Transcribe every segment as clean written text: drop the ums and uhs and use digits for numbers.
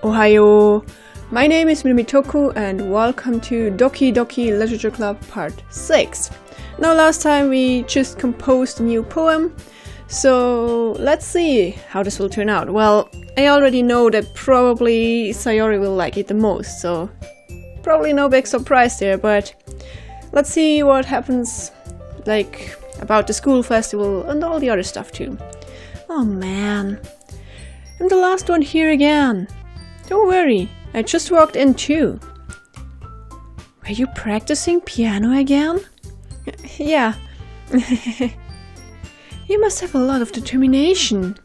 Ohayo! My name is Minato and welcome to Doki Doki Literature Club Part 6. Now last time we just composed a new poem, so let's see how this will turn out. Well, I already know that probably Sayori will like it the most, so probably no big surprise there, but let's see what happens, like about the school festival and all the other stuff too. Oh man, I'm the last one here again. Don't worry, I just walked in too. Were you practicing piano again? Yeah. You must have a lot of determination.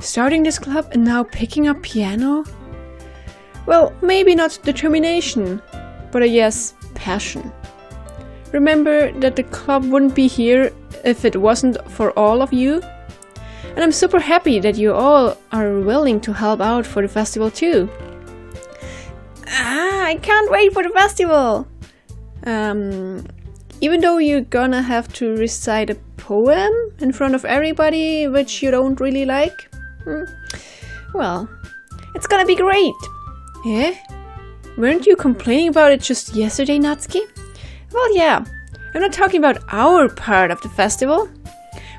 Starting this club and now picking up piano? Well, maybe not determination, but I guess passion. Remember that the club wouldn't be here if it wasn't for all of you? And I'm super happy that you all are willing to help out for the festival too. I can't wait for the festival! Even though you're gonna have to recite a poem in front of everybody, which you don't really like? Well, it's gonna be great! Yeah? Weren't you complaining about it just yesterday, Natsuki? Well, yeah. I'm not talking about our part of the festival.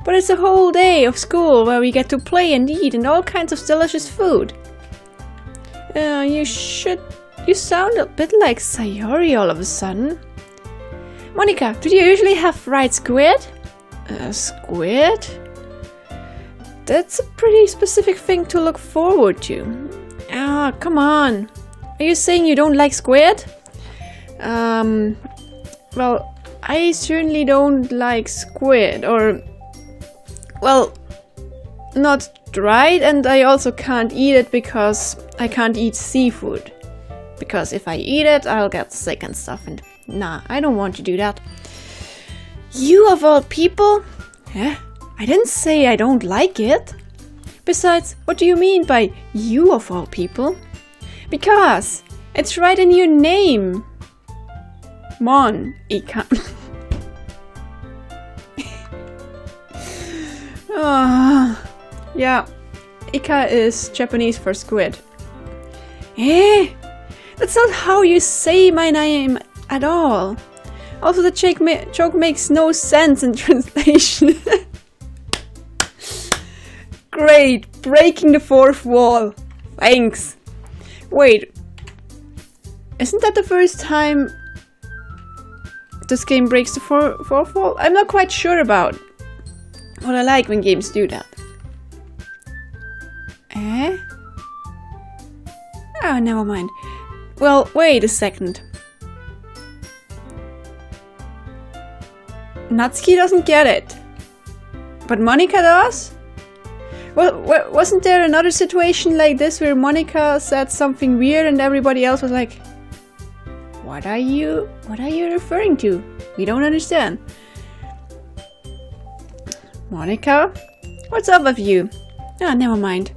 But it's a whole day of school where we get to play and eat and all kinds of delicious food. You sound a bit like Sayori all of a sudden. Monica, do you usually have fried squid? Squid? That's a pretty specific thing to look forward to. Ah, come on. Are you saying you don't like squid? Well, I certainly don't like squid, or... well, not dried, and I also can't eat it because I can't eat seafood. Because if I eat it, I'll get sick and stuff, and nah, I don't want to do that. You of all people? Eh? I didn't say I don't like it. Besides, what do you mean by you of all people? Because it's right in your name. Monica. Yeah, Ika is Japanese for squid. Eh? That's not how you say my name at all. Also, the joke makes no sense in translation. Great, breaking the fourth wall. Thanks. Wait, isn't that the first time this game breaks the fourth wall? I'm not quite sure about what I like when games do that. Eh? Oh, never mind. Well, wait a second. Natsuki doesn't get it. But Monica does? Well, wasn't there another situation like this where Monica said something weird and everybody else was like, What are you referring to? We don't understand. Monica? What's up with you? Ah, never mind.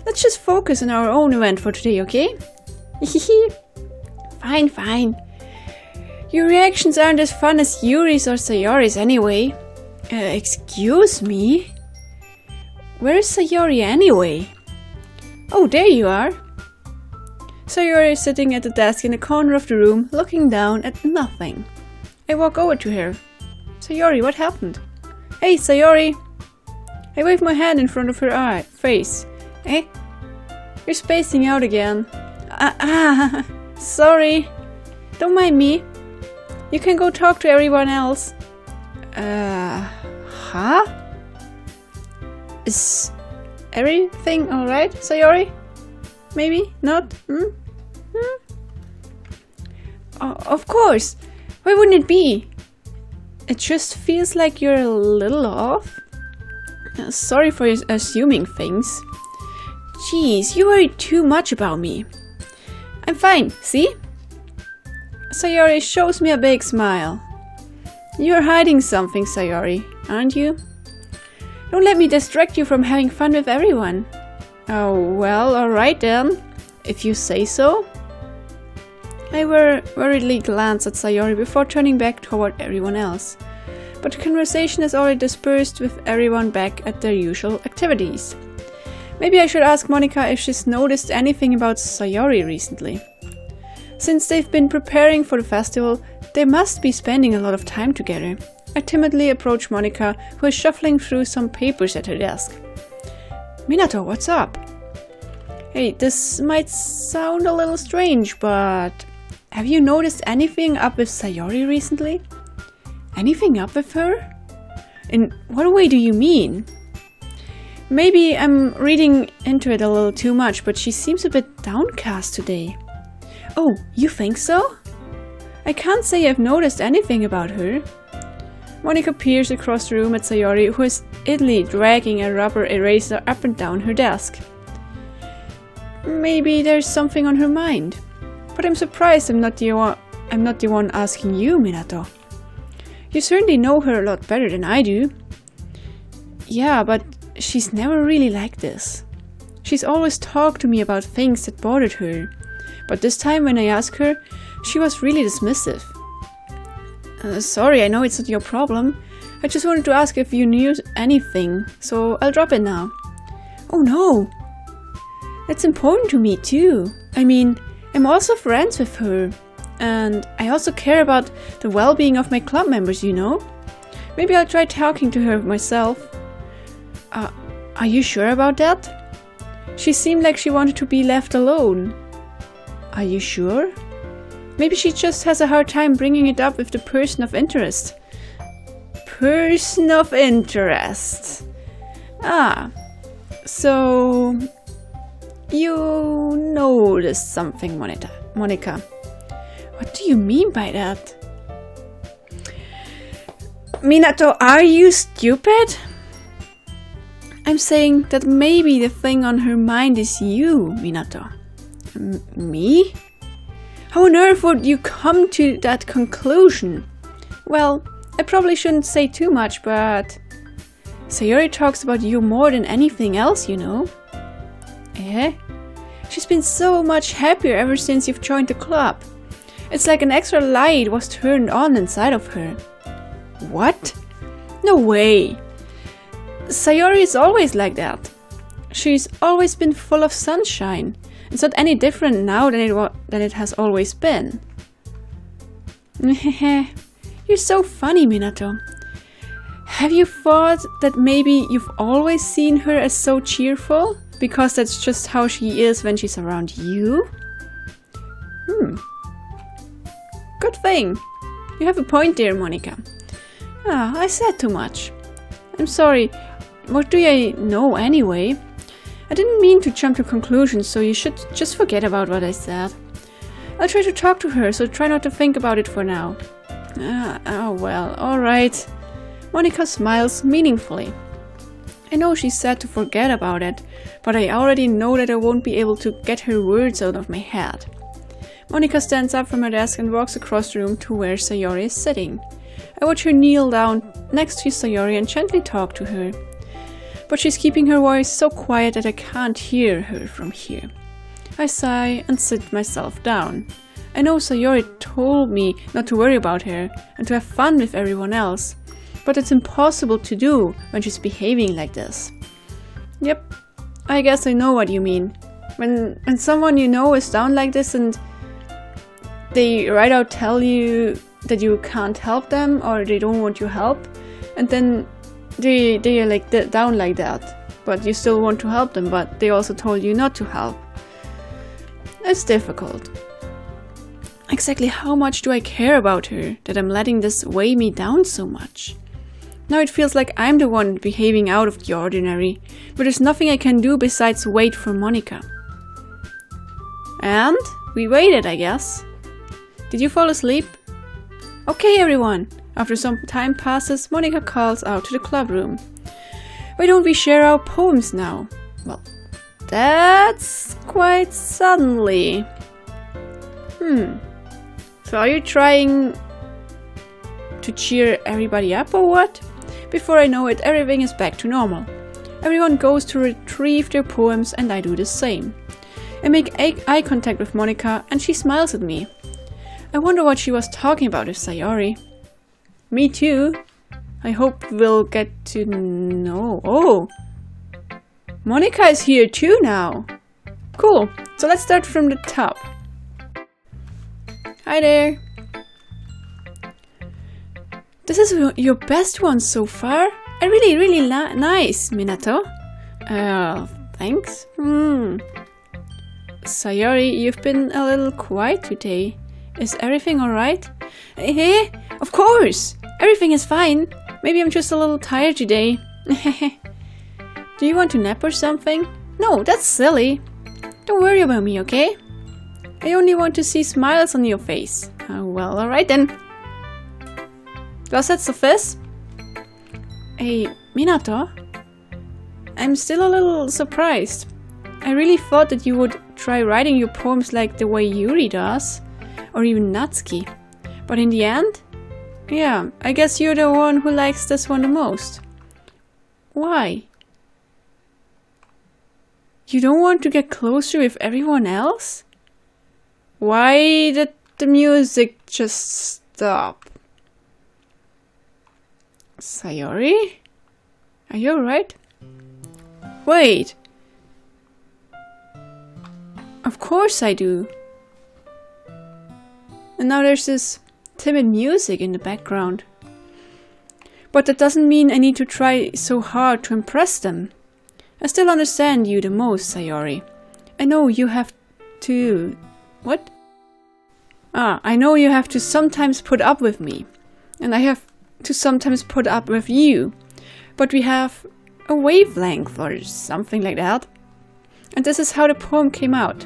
Let's just focus on our own event for today, okay? Fine, fine. Your reactions aren't as fun as Yuri's or Sayori's anyway. Excuse me? Where is Sayori anyway? Oh, there you are. Sayori is sitting at the desk in the corner of the room, looking down at nothing. I walk over to her. Sayori, what happened? Hey, Sayori! I wave my hand in front of her face. Eh? You're spacing out again. Sorry. Don't mind me. You can go talk to everyone else. Huh? Is everything alright, Sayori? Maybe? Not? Of course! Why wouldn't it be? It just feels like you're a little off. Sorry for assuming things. Jeez, you worry too much about me. I'm fine, see? Sayori shows me a big smile. You're hiding something, Sayori, aren't you? Don't let me distract you from having fun with everyone. Oh, well, alright then, if you say so. I worriedly glance at Sayori before turning back toward everyone else. But the conversation is already dispersed with everyone back at their usual activities. Maybe I should ask Monika if she's noticed anything about Sayori recently. Since they've been preparing for the festival, they must be spending a lot of time together. I timidly approach Monika, who is shuffling through some papers at her desk. Minato, what's up? Hey, this might sound a little strange, but have you noticed anything up with Sayori recently? Anything up with her? In what way do you mean? Maybe I'm reading into it a little too much, but she seems a bit downcast today. Oh, you think so? I can't say I've noticed anything about her. Monika peers across the room at Sayori, who is idly dragging a rubber eraser up and down her desk. Maybe there's something on her mind. But I'm surprised I'm not the one asking you, Minato. You certainly know her a lot better than I do. Yeah, but she's never really like this. She's always talked to me about things that bothered her. But this time when I asked her, she was really dismissive. Sorry, I know it's not your problem. I just wanted to ask if you knew anything, so I'll drop it now. Oh no! That's important to me too. I mean, I'm also friends with her. And I also care about the well-being of my club members, you know? Maybe I'll try talking to her myself. Are you sure about that? She seemed like she wanted to be left alone. Are you sure? Maybe she just has a hard time bringing it up with the person of interest. Person of interest. Ah, so you noticed something, Monika. What do you mean by that? Minato, are you stupid? I'm saying that maybe the thing on her mind is you, Minato. Me? How on earth would you come to that conclusion? Well, I probably shouldn't say too much, but Sayori talks about you more than anything else, you know. Eh? She's been so much happier ever since you've joined the club. It's like an extra light was turned on inside of her. What? No way! Sayori is always like that. She's always been full of sunshine. It's not any different now than it has always been. You're so funny, Minato. Have you thought that maybe you've always seen her as so cheerful? Because that's just how she is when she's around you? Good thing. You have a point there, Monika. I said too much. I'm sorry. What do I know anyway? I didn't mean to jump to conclusions, so you should just forget about what I said. I'll try to talk to her, so try not to think about it for now. Oh well, alright. Monika smiles meaningfully. I know she said to forget about it, but I already know that I won't be able to get her words out of my head. Monika stands up from her desk and walks across the room to where Sayori is sitting. I watch her kneel down next to Sayori and gently talk to her. But she's keeping her voice so quiet that I can't hear her from here. I sigh and sit myself down. I know Sayori told me not to worry about her and to have fun with everyone else, but it's impossible to do when she's behaving like this. Yep, I guess I know what you mean. When someone you know is down like this and they right out tell you that you can't help them or they don't want your help, and then they are like down like that, but you still want to help them, but they also told you not to help. It's difficult. Exactly how much do I care about her that I'm letting this weigh me down so much? Now it feels like I'm the one behaving out of the ordinary, but there's nothing I can do besides wait for Monika. And we waited, I guess. Did you fall asleep? Okay, everyone. After some time passes, Monika calls out to the club room. Why don't we share our poems now? Well, that's quite suddenly. So are you trying to cheer everybody up or what? Before I know it, everything is back to normal. Everyone goes to retrieve their poems and I do the same. I make eye contact with Monika and she smiles at me. I wonder what she was talking about with Sayori. Me too. I hope we'll get to know. Oh! Monica is here too now. Cool. So let's start from the top. Hi there. This is your best one so far. Really nice, Minato. Thanks. Sayori, you've been a little quiet today. Is everything alright? Eh? Of course! Everything is fine. Maybe I'm just a little tired today. Do you want to nap or something? No, that's silly. Don't worry about me, okay? I only want to see smiles on your face. Oh, well, alright then. Does that suffice? Hey, Minato? I'm still a little surprised. I really thought that you would try writing your poems like the way Yuri does. Or even Natsuki. But in the end? Yeah, I guess you're the one who likes this one the most. Why? You don't want to get closer with everyone else? Why did the music just stop? Sayori? Are you alright? Wait. Of course I do. And now there's this timid music in the background. But that doesn't mean I need to try so hard to impress them. I still understand you the most, Sayori. I know you have to... What? I know you have to sometimes put up with me. And I have to sometimes put up with you. But we have a wavelength or something like that. And this is how the poem came out.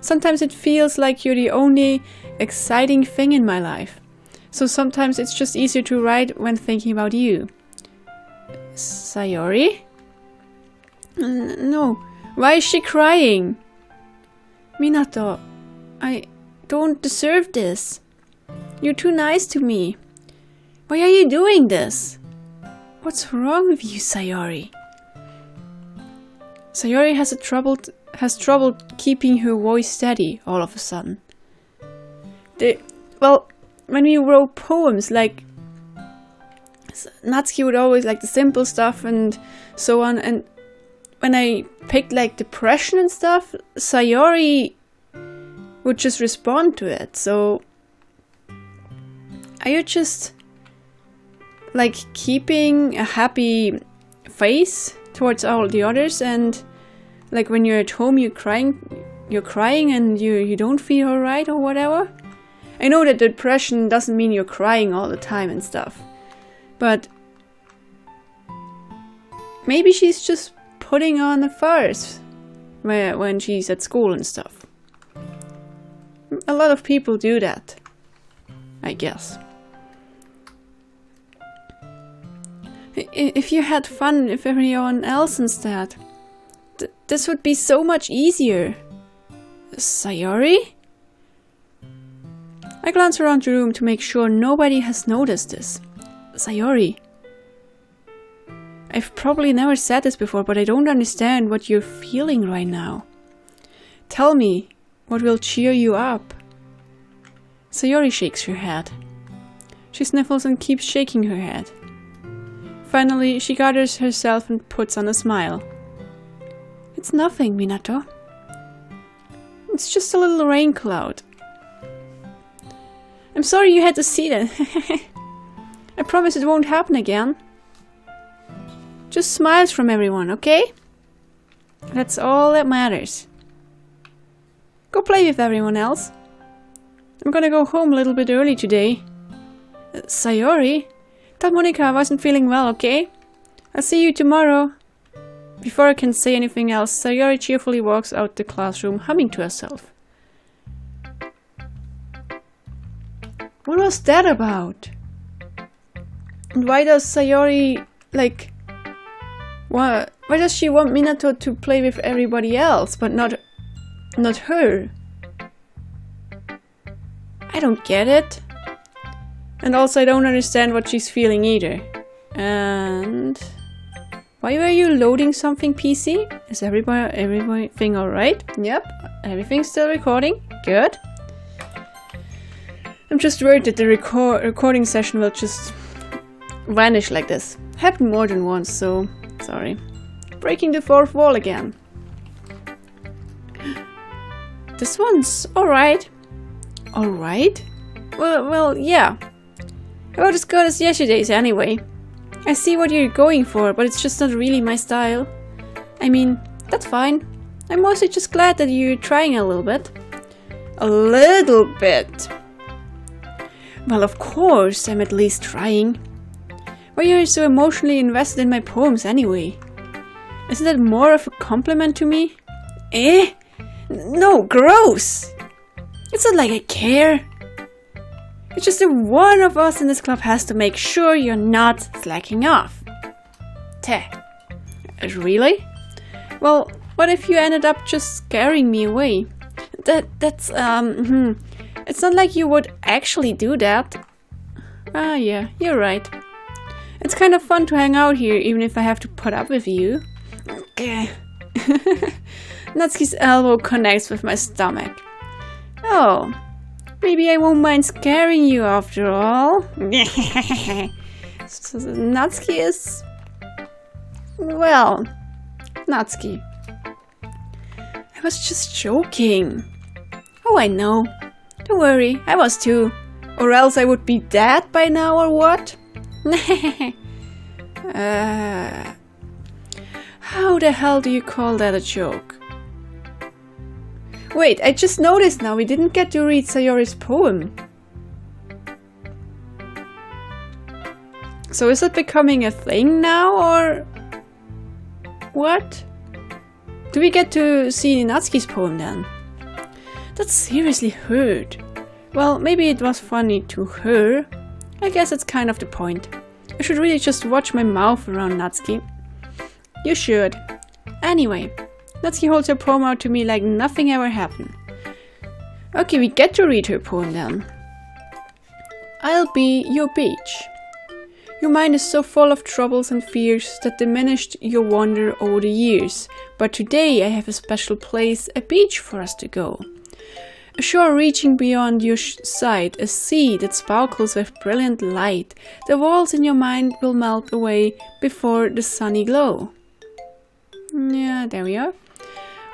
Sometimes it feels like you're the only exciting thing in my life. So sometimes it's just easier to write when thinking about you. Sayori? No. Why is she crying? Minato, I don't deserve this. You're too nice to me. Why are you doing this? What's wrong with you, Sayori? Sayori has trouble keeping her voice steady all of a sudden. Well, when we wrote poems, like Natsuki would always like the simple stuff and so on, and when I picked like depression and stuff, Sayori would just respond to it. So are you just like keeping a happy face towards all the others, and like when you're at home you're crying and you don't feel alright or whatever? I know that depression doesn't mean you're crying all the time and stuff, but maybe she's just putting on a farce when she's at school and stuff. A lot of people do that, I guess. If you had fun with everyone else instead, this would be so much easier. Sayori? I glance around the room to make sure nobody has noticed this. Sayori. I've probably never said this before, but I don't understand what you're feeling right now. Tell me what will cheer you up. Sayori shakes her head. She sniffles and keeps shaking her head. Finally, she gathers herself and puts on a smile. It's nothing, Minato. It's just a little rain cloud. I'm sorry you had to see that. I promise it won't happen again. Just smiles from everyone, okay? That's all that matters. Go play with everyone else. I'm gonna go home a little bit early today. Sayori? Tell Monica I wasn't feeling well, okay? I'll see you tomorrow. Before I can say anything else, Sayori cheerfully walks out the classroom, humming to herself. What was that about? And why does Sayori, like... Why does she want Minato to play with everybody else, but not her? I don't get it. And also I don't understand what she's feeling either. And... Why were you loading something, PC? Is everything alright? Yep, everything's still recording. Good. I'm just worried that the recording session will just vanish like this. Happened more than once, so sorry. breaking the fourth wall again. This one's alright. Alright? Well, yeah. About as good as yesterday's anyway. I see what you're going for, but it's just not really my style. I mean, that's fine. I'm mostly just glad that you're trying a little bit. A little bit. Well, of course, I'm at least trying. Why are you so emotionally invested in my poems anyway? Isn't that more of a compliment to me? Eh? No, gross! It's not like I care. It's just that one of us in this club has to make sure you're not slacking off. Teh. Really? Well, what if you ended up just scaring me away? It's not like you would actually do that. Ah, yeah, you're right. It's kind of fun to hang out here, even if I have to put up with you. Okay. Natsuki's elbow connects with my stomach. Oh, maybe I won't mind scaring you after all. So Natsuki is... well, Natsuki. I was just joking. Oh, I know. Don't worry, I was too. Or else I would be dead by now, or what? How the hell do you call that a joke? Wait, I just noticed now we didn't get to read Sayori's poem. So is it becoming a thing now, or... what? Do we get to see Natsuki's poem then? That seriously hurt. Well, maybe it was funny to her. I guess that's kind of the point. I should really just watch my mouth around Natsuki. You should. Anyway, Natsuki holds her poem out to me like nothing ever happened. Okay, we get to read her poem then. I'll be your beach. Your mind is so full of troubles and fears that diminished your wonder over the years. But today I have a special place, a beach for us to go. A shore reaching beyond your sight, a sea that sparkles with brilliant light. The walls in your mind will melt away before the sunny glow. Yeah, there we are.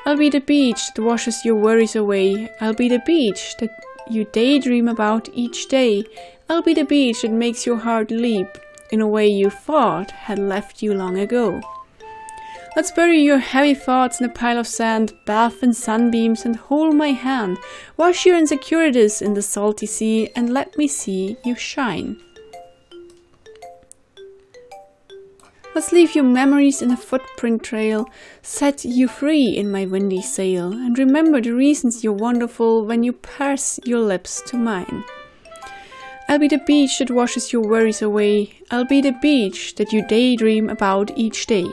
I'll be the beach that washes your worries away. I'll be the beach that you daydream about each day. I'll be the beach that makes your heart leap in a way you thought had left you long ago. Let's bury your heavy thoughts in a pile of sand, bath in sunbeams and hold my hand. Wash your insecurities in the salty sea and let me see you shine. Let's leave your memories in a footprint trail, set you free in my windy sail, and remember the reasons you're wonderful when you pass your lips to mine. I'll be the beach that washes your worries away. I'll be the beach that you daydream about each day.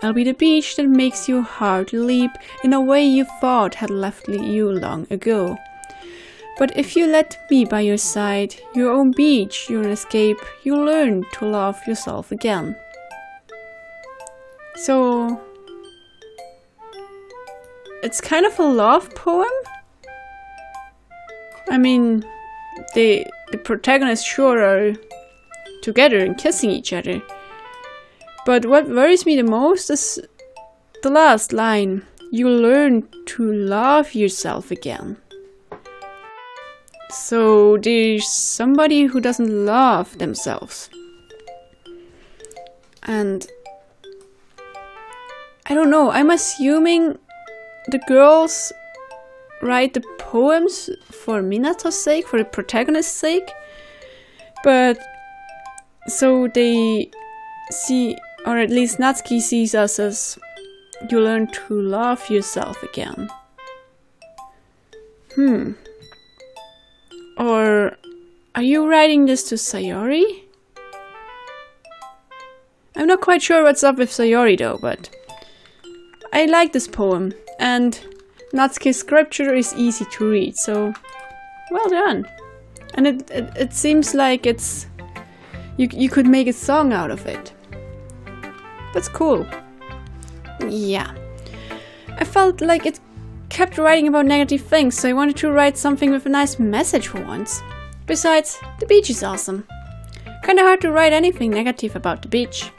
I'll be the beach that makes your heart leap in a way you thought had left you long ago. But if you let me by your side, your own beach, your escape, you'll learn to love yourself again. So, it's kind of a love poem? I mean, the protagonists sure are together and kissing each other. But what worries me the most is the last line. You'll learn to love yourself again. So there's somebody who doesn't love themselves. And I don't know, I'm assuming the girls write the poems for Minato's sake, for the protagonist's sake. But so they see, or at least Natsuki sees us as you learn to love yourself again. Or are you writing this to Sayori? I'm not quite sure what's up with Sayori though, but I like this poem, and Natsuki's scripture is easy to read, so well done. And it seems like it's you could make a song out of it. That's cool. Yeah. I felt like it kept writing about negative things, so I wanted to write something with a nice message for once. Besides, the beach is awesome. Kinda hard to write anything negative about the beach.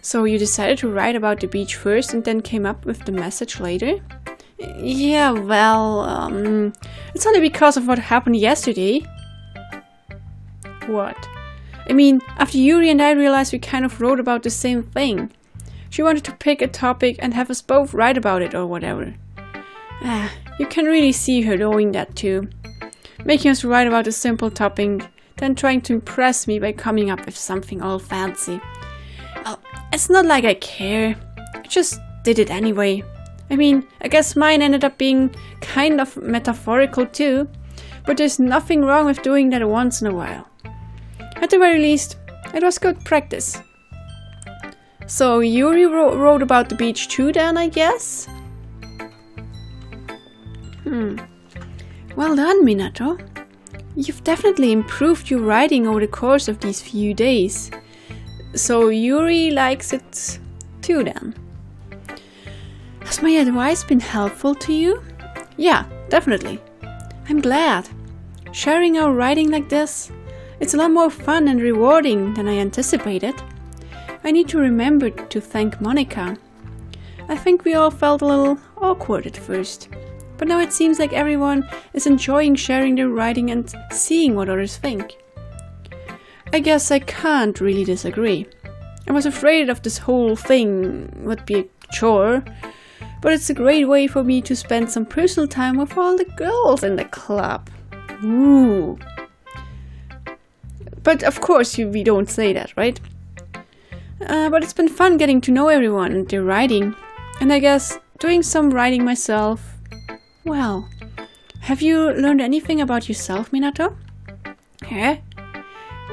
So you decided to write about the beach first and then came up with the message later? Yeah, well, it's only because of what happened yesterday. What? I mean, after Yuri and I realized we kind of wrote about the same thing. She wanted to pick a topic and have us both write about it or whatever. You can really see her doing that too. Making us write about a simple topic, then trying to impress me by coming up with something all fancy. Well, it's not like I care. I just did it anyway. I mean, I guess mine ended up being kind of metaphorical too, but there's nothing wrong with doing that once in a while. At the very least, it was good practice. So Yuri wrote about the beach too then, I guess? Well done, Minato. You've definitely improved your writing over the course of these few days. So Yuri likes it too then. Has my advice been helpful to you? Yeah, definitely. I'm glad. Sharing our writing like this, it's a lot more fun and rewarding than I anticipated. I need to remember to thank Monica. I think we all felt a little awkward at first, but now it seems like everyone is enjoying sharing their writing and seeing what others think. I guess I can't really disagree. I was afraid of this whole thing would be a chore, but it's a great way for me to spend some personal time with all the girls in the club. Ooh. But of course we don't say that, right? But it's been fun getting to know everyone and their writing. And I guess doing some writing myself. Well, have you learned anything about yourself, Minato? Eh?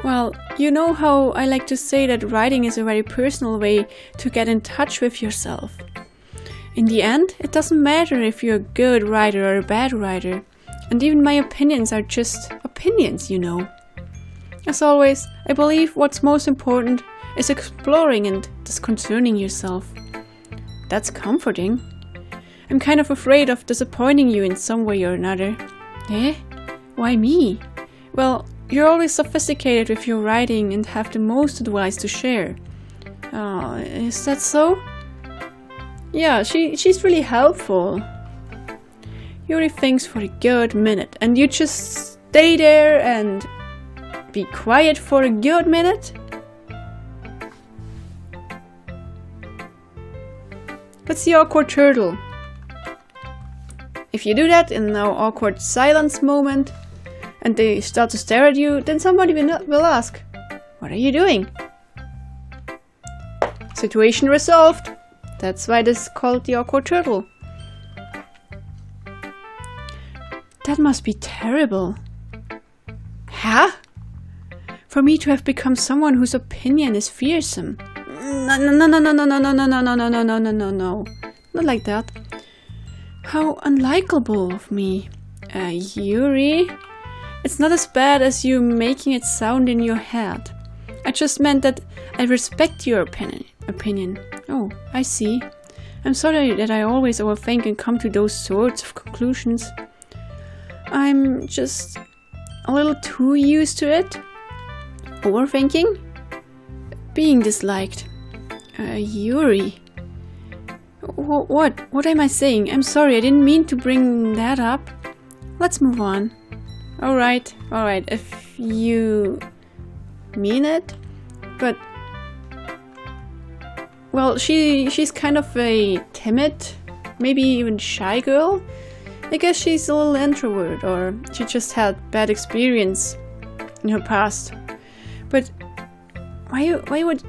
Well, you know how I like to say that writing is a very personal way to get in touch with yourself. In the end, it doesn't matter if you're a good writer or a bad writer. And even my opinions are just opinions, you know. As always, I believe what's most important is exploring and disconcerting yourself. That's comforting. I'm kind of afraid of disappointing you in some way or another. Eh? Why me? Well, you're always sophisticated with your writing and have the most advice to share. Oh, is that so? Yeah, she's really helpful. Yuri thinks for a good minute and you just stay there and be quiet for a good minute? That's the awkward turtle. If you do that in an awkward silence moment and they start to stare at you, then somebody will ask, what are you doing? Situation resolved. That's why this is called the awkward turtle. That must be terrible. Huh? For me to have become someone whose opinion is fearsome. No. Not like that. How unlikable of me. Yuri? It's not as bad as you making it sound in your head. I just meant that I respect your opinion. Oh, I see. I'm sorry that I always overthink and come to those sorts of conclusions. I'm just a little too used to it. Overthinking? Being disliked. Yuri. What am I saying? I'm sorry, I didn't mean to bring that up. Let's move on. Alright, if you mean it. But, well, she's kind of a timid, maybe even shy girl. I guess she's a little introvert, or she just had bad experience in her past. But why would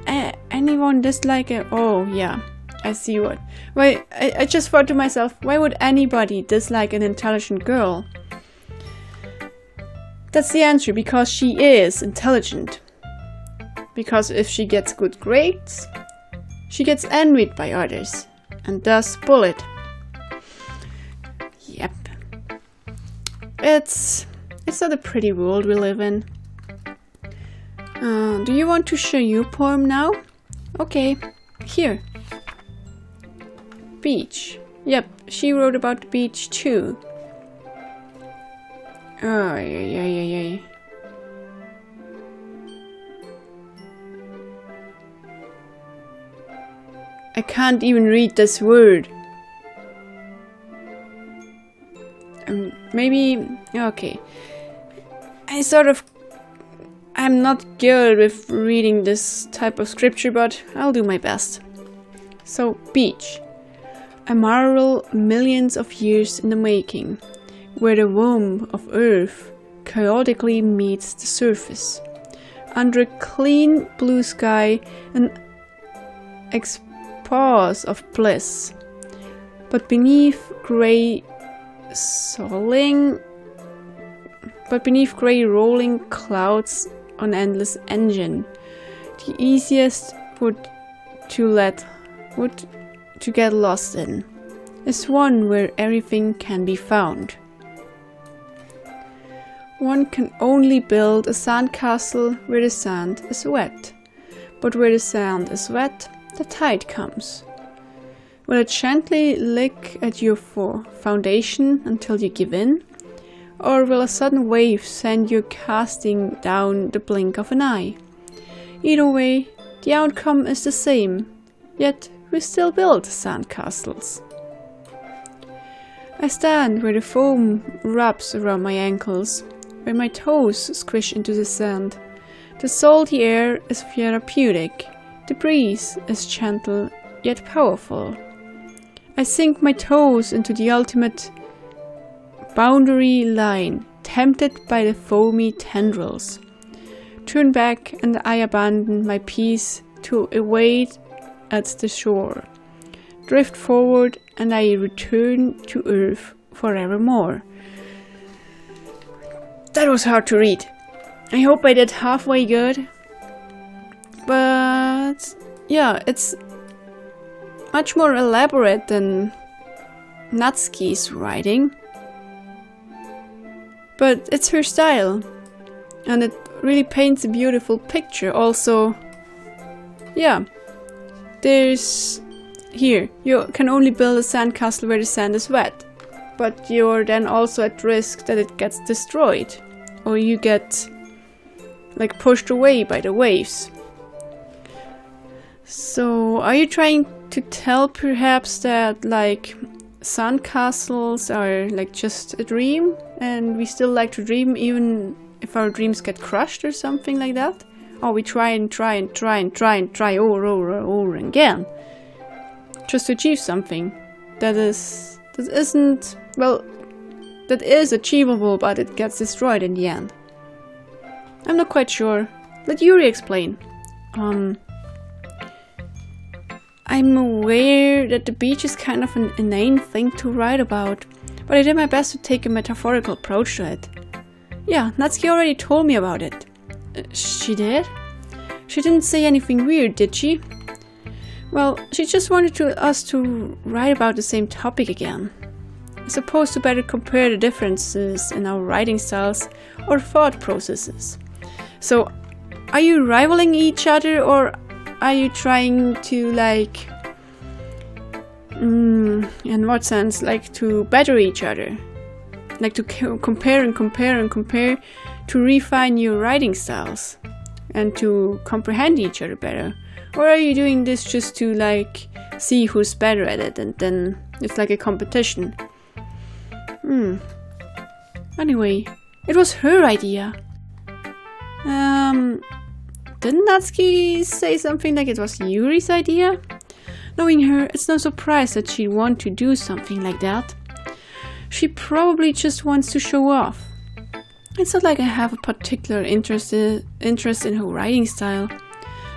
anyone dislike her? Oh yeah, I see what. Why I just thought to myself, why would anybody dislike an intelligent girl? That's the answer, because she is intelligent. Because if she gets good grades, she gets envied by others, and thus bullied. Yep. It's not a pretty world we live in. Do you want to share your poem now? Okay, here. Beach. Yep, she wrote about the beach too. Oh, yeah. I can't even read this word. Maybe... okay. I'm not good with reading this type of scripture, but I'll do my best. So, beach. A marvel millions of years in the making, where the womb of earth chaotically meets the surface. Under a clean blue sky, an expanse of bliss. But beneath grey rolling clouds on endless engine, the easiest would to get lost in is one where everything can be found. One can only build a sandcastle where the sand is wet, but where the sand is wet, the tide comes. Will it gently lick at your foundation until you give in? Or will a sudden wave send you casting down the blink of an eye? Either way, the outcome is the same, yet we still build sandcastles. I stand where the foam wraps around my ankles, where my toes squish into the sand. The salty air is therapeutic, the breeze is gentle yet powerful. I sink my toes into the ultimate boundary line, tempted by the foamy tendrils. Turn back and I abandon my peace to await at the shore. Drift forward and I return to earth forevermore. That was hard to read. I hope I did halfway good. But yeah, it's much more elaborate than Natsuki's writing. But it's her style. And it really paints a beautiful picture. Also, yeah, here, you can only build a sandcastle where the sand is wet. But you're then also at risk that it gets destroyed. Or you get, like, pushed away by the waves. So, are you trying to tell perhaps that, like, sandcastles are, like, just a dream? And we still like to dream even if our dreams get crushed or something like that? Or we try over again. Just to achieve something that is achievable, but it gets destroyed in the end. I'm not quite sure. Let Yuri explain. I'm aware that the beach is kind of an inane thing to write about, but I did my best to take a metaphorical approach to it. Yeah, Natsuki already told me about it. She did? She didn't say anything weird, did she? Well, she just wanted us to write about the same topic again. I suppose to better compare the differences in our writing styles or thought processes. So, are you rivaling each other, or are you trying to, like, in what sense, like to better each other? Like to compare to refine your writing styles and to comprehend each other better? Or are you doing this just to, like, see who's better at it and then it's like a competition? Anyway, it was her idea. Didn't Natsuki say something like it was Yuri's idea? Knowing her, it's no surprise that she'd want to do something like that. She probably just wants to show off. It's not like I have a particular interest in her writing style.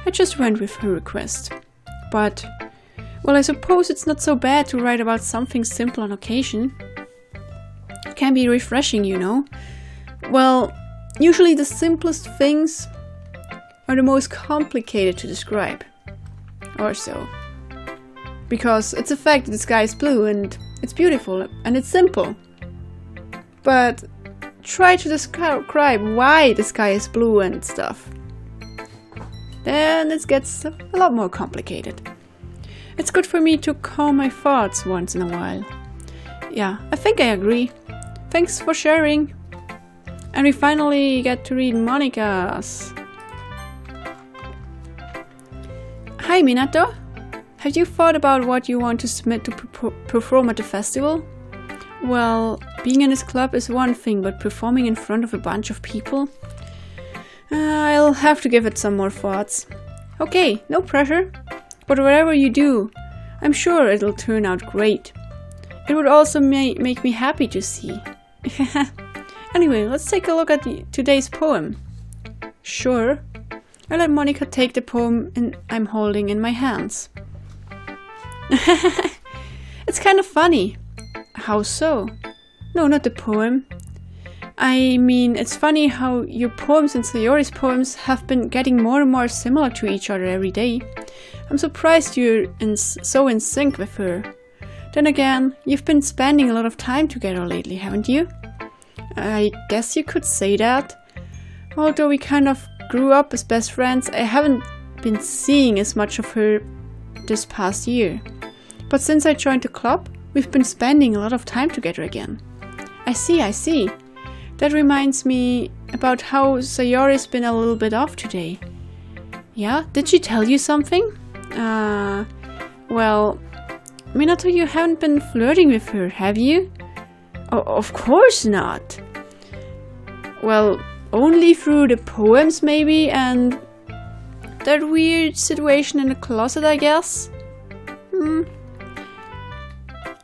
I just went with her request. But, well, I suppose it's not so bad to write about something simple on occasion. It can be refreshing, you know. Well, usually the simplest things are the most complicated to describe. Or so. Because it's a fact that the sky is blue and it's beautiful and it's simple. But try to describe why the sky is blue and stuff. Then it gets a lot more complicated. It's good for me to calm my thoughts once in a while. Yeah, I think I agree. Thanks for sharing. And we finally get to read Monika's. Hi Minato. Have you thought about what you want to submit to perform at the festival? Well, being in this club is one thing, but performing in front of a bunch of people? I'll have to give it some more thoughts. Okay, no pressure. But whatever you do, I'm sure it'll turn out great. It would also make me happy to see. Anyway, let's take a look at today's poem. Sure. I let Monika take the poem I'm holding in my hands. It's kind of funny. How so? No, not the poem. I mean, it's funny how your poems and Sayori's poems have been getting more and more similar to each other every day. I'm surprised you're so in sync with her. Then again, you've been spending a lot of time together lately, haven't you? I guess you could say that. Although we kind of grew up as best friends, I haven't been seeing as much of her this past year. But since I joined the club, we've been spending a lot of time together again. I see. That reminds me about how Sayori's been a little bit off today. Yeah? Did she tell you something? Well, Minato, you haven't been flirting with her, have you? Oh, of course not. Well, only through the poems maybe, and that weird situation in the closet, I guess?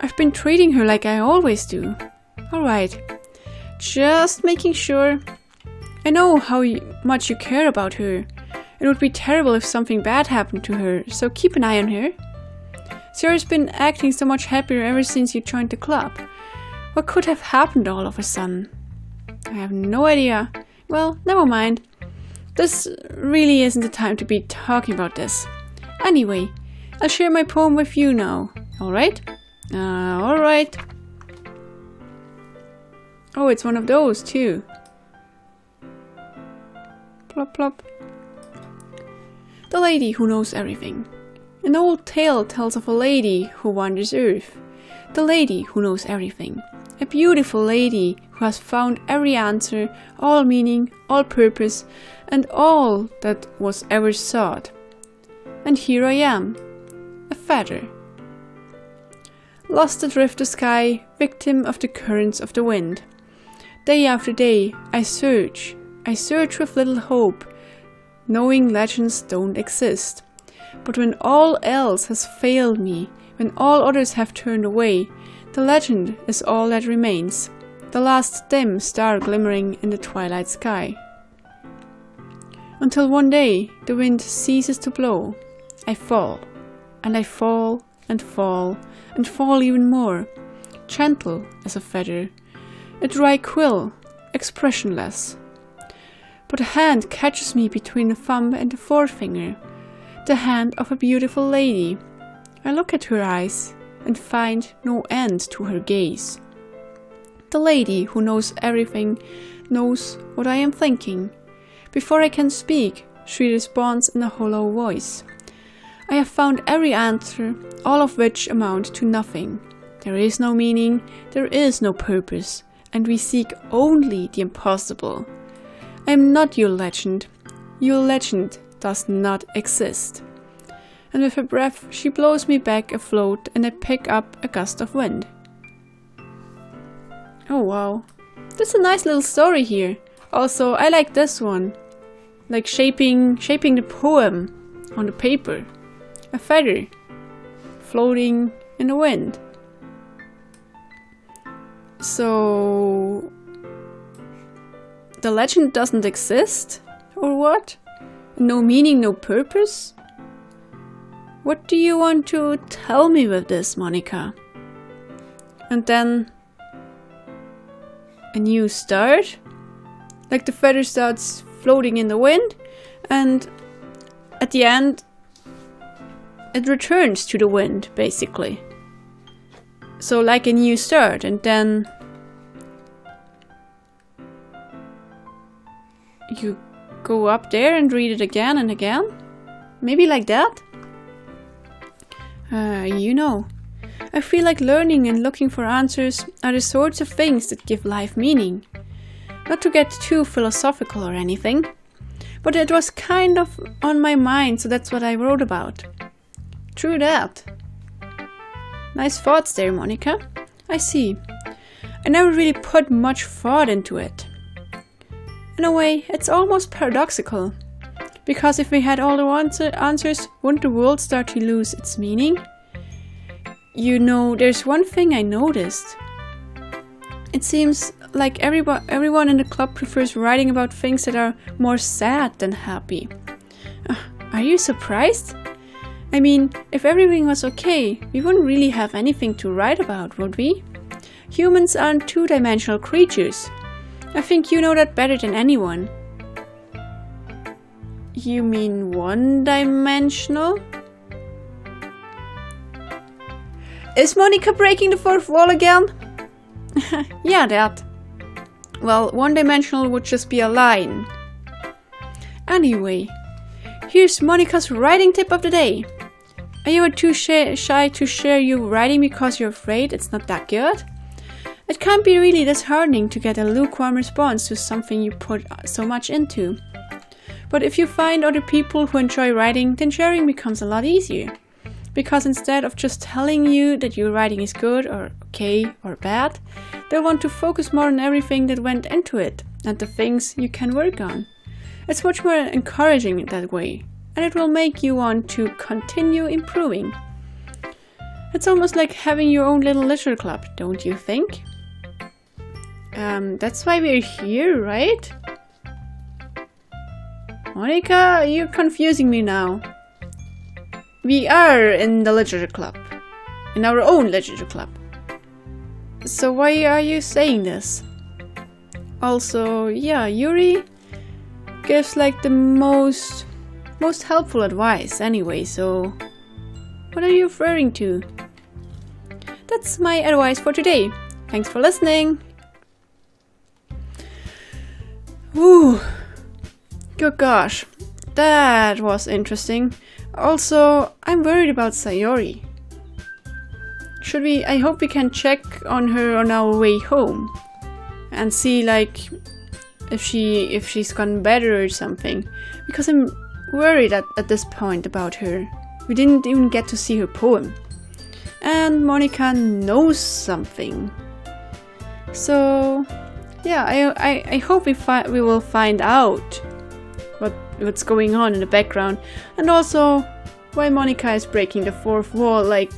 I've been treating her like I always do. Alright. Just making sure. I know how much you care about her. It would be terrible if something bad happened to her, so keep an eye on her. Sayori's been acting so much happier ever since you joined the club. What could have happened all of a sudden? I have no idea. Well, never mind. This really isn't the time to be talking about this. Anyway, I'll share my poem with you now. Alright? Alright. Oh, it's one of those too. Plop plop. The lady who knows everything. An old tale tells of a lady who wanders earth. The lady who knows everything. A beautiful lady who has found every answer, all meaning, all purpose, and all that was ever sought. And here I am, a feather. Lost adrift the sky, victim of the currents of the wind. Day after day, I search with little hope, knowing legends don't exist. But when all else has failed me, when all others have turned away, the legend is all that remains, the last dim star glimmering in the twilight sky. Until one day the wind ceases to blow, I fall, and I fall, and fall, and fall even more, gentle as a feather, a dry quill, expressionless. But a hand catches me between the thumb and the forefinger, the hand of a beautiful lady. I look at her eyes and find no end to her gaze. The lady who knows everything knows what I am thinking. Before I can speak, she responds in a hollow voice. I have found every answer, all of which amount to nothing. There is no meaning, there is no purpose, and we seek only the impossible. I am not your legend. Your legend does not exist. And with her breath, she blows me back afloat, and I pick up a gust of wind. Oh wow, that's a nice little story here. Also, I like this one. Like shaping the poem on the paper. A feather floating in the wind. So the legend doesn't exist? Or what? No meaning, no purpose? What do you want to tell me with this, Monika? And then a new start? Like the feather starts floating in the wind, and at the end it returns to the wind, basically. So like a new start, and then you go up there and read it again and again? Maybe like that? You know, I feel like learning and looking for answers are the sorts of things that give life meaning. Not to get too philosophical or anything, but it was kind of on my mind, so that's what I wrote about. true that. Nice thoughts there, Monika. I see. I never really put much thought into it. In a way, it's almost paradoxical. Because if we had all the answers, wouldn't the world start to lose its meaning? You know, there's one thing I noticed. It seems like everyone in the club prefers writing about things that are more sad than happy. Are you surprised? I mean, if everything was okay, we wouldn't really have anything to write about, would we? Humans aren't two-dimensional creatures. I think you know that better than anyone. You mean one-dimensional? Is Monika breaking the fourth wall again? Yeah, that. Well, one-dimensional would just be a line. Anyway, here's Monika's writing tip of the day. Are you too shy to share your writing because you're afraid it's not that good? It can't be really disheartening to get a lukewarm response to something you put so much into. But if you find other people who enjoy writing, then sharing becomes a lot easier. Because instead of just telling you that your writing is good or okay or bad, they'll want to focus more on everything that went into it and the things you can work on. It's much more encouraging that way, and it will make you want to continue improving. It's almost like having your own little literature club, don't you think? That's why we're here, right? Monika, you're confusing me now. We are in the literature club. In our own literature club. So why are you saying this? Also, yeah, Yuri gives like the most helpful advice anyway, so what are you referring to? That's my advice for today. Thanks for listening. Whew. Good gosh, that was interesting. Also, I'm worried about Sayori. Should we? I hope we can check on her on our way home and see like if she's gotten better or something. Because I'm worried at this point about her. We didn't even get to see her poem. And Monika knows something. So yeah, I hope we will find out what's going on in the background, and also why Monika is breaking the fourth wall like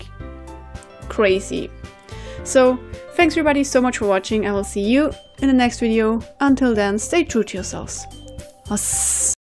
crazy. So thanks everybody so much for watching. I will see you in the next video. Until then, stay true to yourselves.